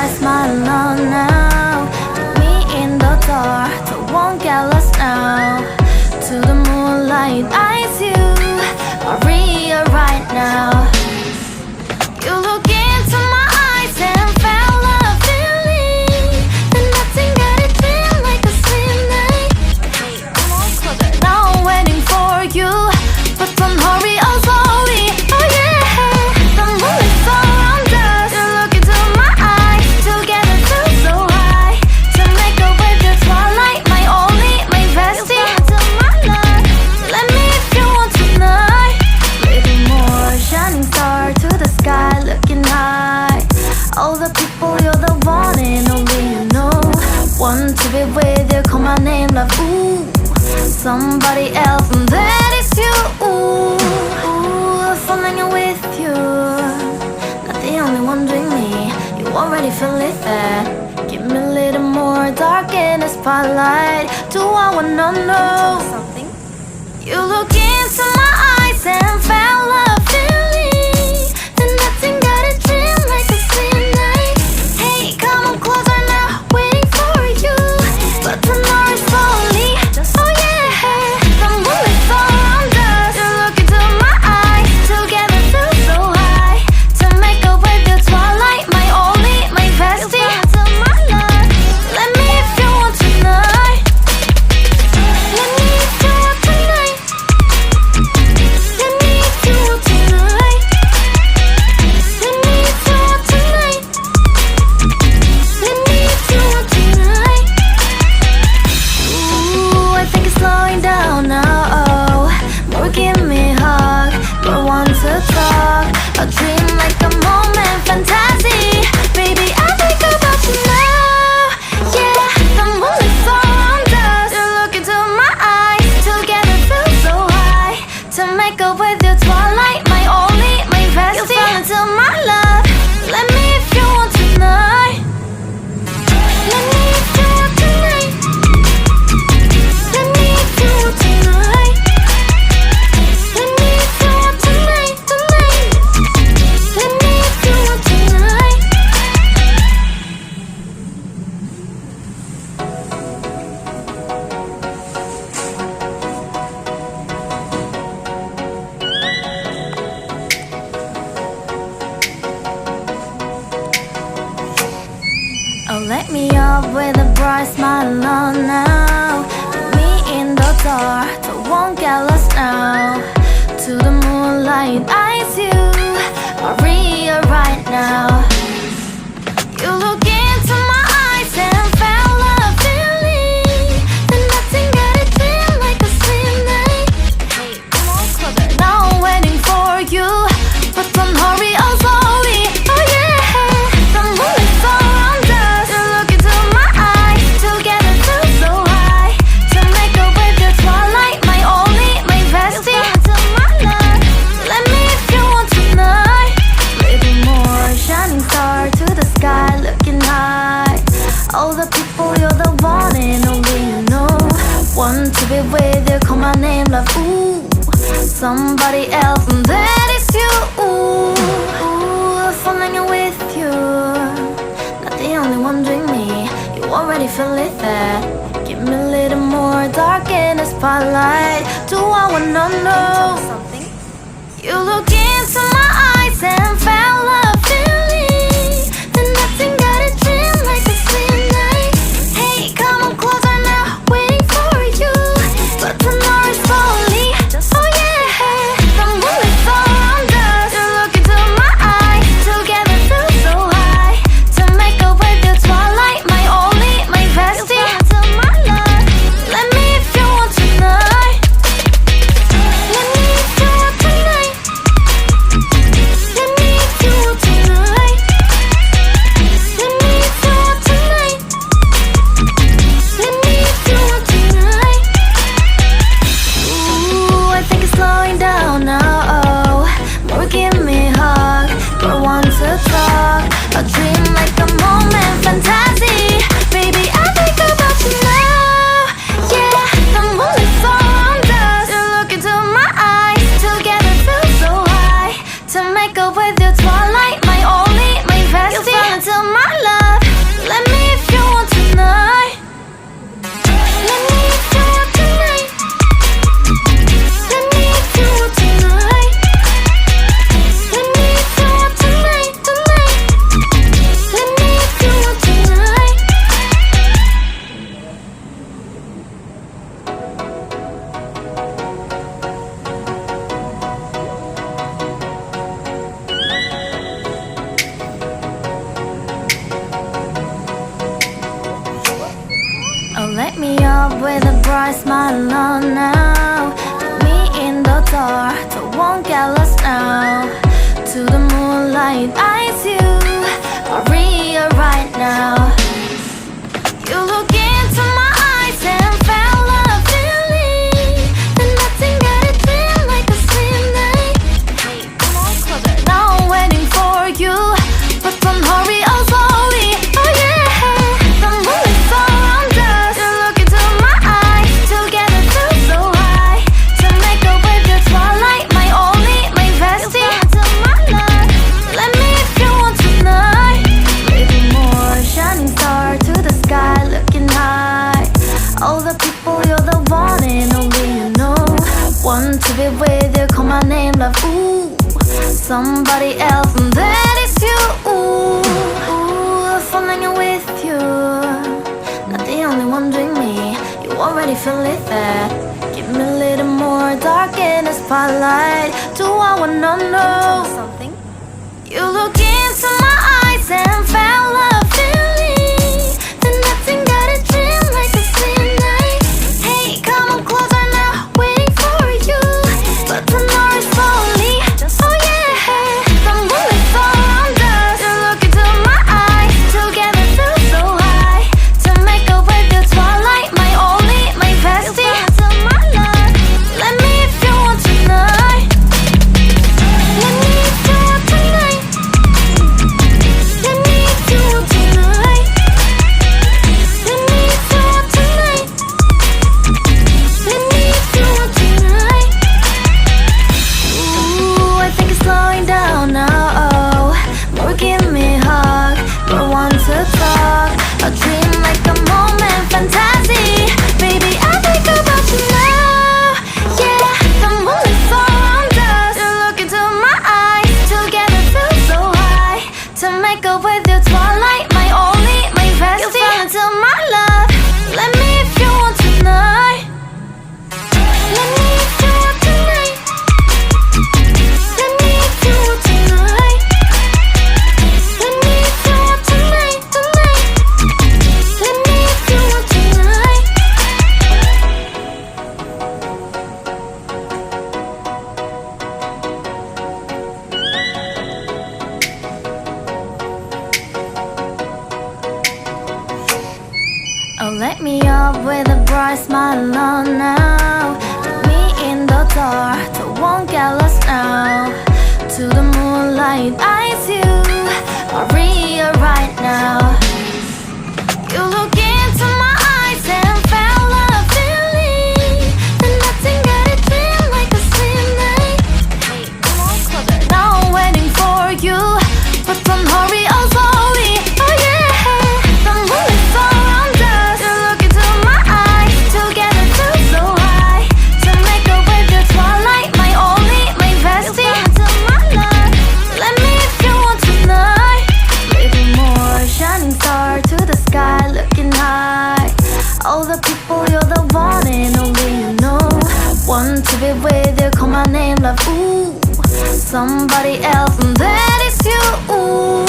bright smile on now. Me in the dark, I won't get lost now. To the moonlight, eyes you are real right now. You look into my eyes and felt a feeling that nothing got it feel like a slim night. Come on closer, now I'm waiting for you, but don't hurry, oh slowly. Oh yeah, the moonlight's around us. You look into my eyes, together feel so high. To make up with the twilight, my only, my bestie. To my love, let me if you want tonight. Little more shining star to the sky, looking high. All the people, you're the one and only you know. Want to be with you, call my name, love, ooh. Somebody else, and that is you, ooh. Ooh, falling in with you. Not the only one doing me, you already feel it there. Give me a little more dark in the spotlight. Do I wanna know something? You look into my eyes and felt a feeling that nothing got a dream like a slim night. Hey, come on closer now, waiting for you, but tomorrow is slowly. Oh yeah, the moonlight's around us. You look into my eyes, together feel so high. To make up with the twilight, my only, my bestie. To my love, let me if you want tonight. Let me if you want tonight. Let me if you want tonight. Let me if you want tonight. Let me if you want tonight. Ooh, I think it's slowing down now. Oh, more give me a hug, more want to talk. A dream like a moment, fantasy. Baby, I think about you now. Yeah, the moonlight's around us. You look into my eyes, together feel so high. To make up with your twilight, my only, my bestie. You fall into my love. Let me if you want tonight. Let me if you want tonight. Let me if you want tonight. Let me if you want tonight, tonight. Let me if you want tonight. Oh, let me up with a bright smile on now. Me in the dark, I won't get lost now. To the moonlight, eyes you are real right now. You look into my eyes and felt a feeling that nothing got it feel like a slim night. Hey, come on closer, now I'm waiting for you, but don't hurry, oh slowly. Oh yeah, the moonlight's around us. You look into my eyes, together feel so high. To make up with the twilight, my only, my bestie. To my love, let me if you want tonight. Little more shining star to the sky, looking high. All the people, you're the one and only you know. Want to be with you, call my name, love, ooh. Somebody else, and that is you, ooh. Ooh, falling in with you. Not the only one doing me, you already feel it there. Give me a little more dark in the spotlight. Do I wanna know something? You look into my eyes and felt a feeling that nothing got a dream like a slim night. Hey, come on closer now, waiting for you, but tomorrow is slowly. Oh yeah, the moonlight's around us. You look into my eyes, together feel so high. To make up with the twilight, my only, my bestie. To my love, let me if you want tonight. Let me if you want tonight. Let me if you want tonight. Let me if you want tonight. Let me if you want tonight. Ooh, I think it's slowing down now. Oh, more give me a hug, more want to talk. A dream like a moment, fantasy. Baby, I think about you now. Yeah, the moonlight's around us. You look into my eyes, together feel so high. To make up with your twilight, my only, my bestie. You fell into my love. bright smile on now. Put me in the dark, so won't get lost now. To the moonlight, eyes you are real right now. You look into my eyes and felt a feeling that nothing got it feel like a slim night. Hey, come on, closer. Now I'm waiting for you, but don't hurry, oh slowly. Oh yeah, the moon is around us. You look into my eyes, together feel so high. To make a way the twilight, my only, my bestie. To my love, let me if you want tonight. Maybe more shining star to the sky, looking high. All the people, you're the one and only you know. Want to be with you, call my name, love, ooh. Somebody else, and that is you, ooh. Falling in with you, not the only one doing me. You already feel it there. Give me a little more dark in the spotlight. Do I wanna know something? You look into my eyes and felt a feeling that nothing got a dream like a slim night. Hey, come on closer now, waiting for you, but the night is slowly. Oh yeah, the moon is around us. You look into my eyes, together feel so high. To make a way the twilight, my only, my bestie. To my love, let me if you want tonight. Let me if you want tonight. Let me if you want tonight. Let me if you want tonight. Let me if you want tonight. Ooh, I think it's slowing down now. Oh, more give me a hug, more want to talk. A dream like a moment, fantasy. Baby, I think about you now. Yeah, the moon is around us. You look into my eyes, together feel so high. To make a way the twilight, my only, my bestie. You fell into my love. Let me if you want tonight. Let me if you want tonight. Let me if you want tonight. Let me if you want tonight, tonight. Let me if you want tonight. Oh, let me up with a bright smile on now. Put me in the dark, so won't get lost now. To the moonlight, eyes you are real right now. You look into my eyes and felt a feeling that nothing got it feel like a slim night. Hey, come on, closer. Now I'm waiting for you, but don't hurry, oh slowly. Oh yeah, the moon is around us. You look into my eyes, together feel so high. To make a way the twilight, my only, my bestie. To my love, let me if you want tonight. Maybe more shining star to the sky, looking high. All the people, you're the one and only you know. Want to be with you, call my name, love, ooh. Somebody else, and that is you, ooh.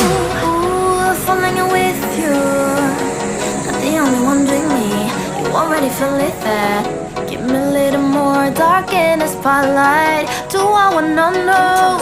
Falling in with you, not the only one doing me. You already feel it there. Give me a little more dark in the spotlight. Do I wanna know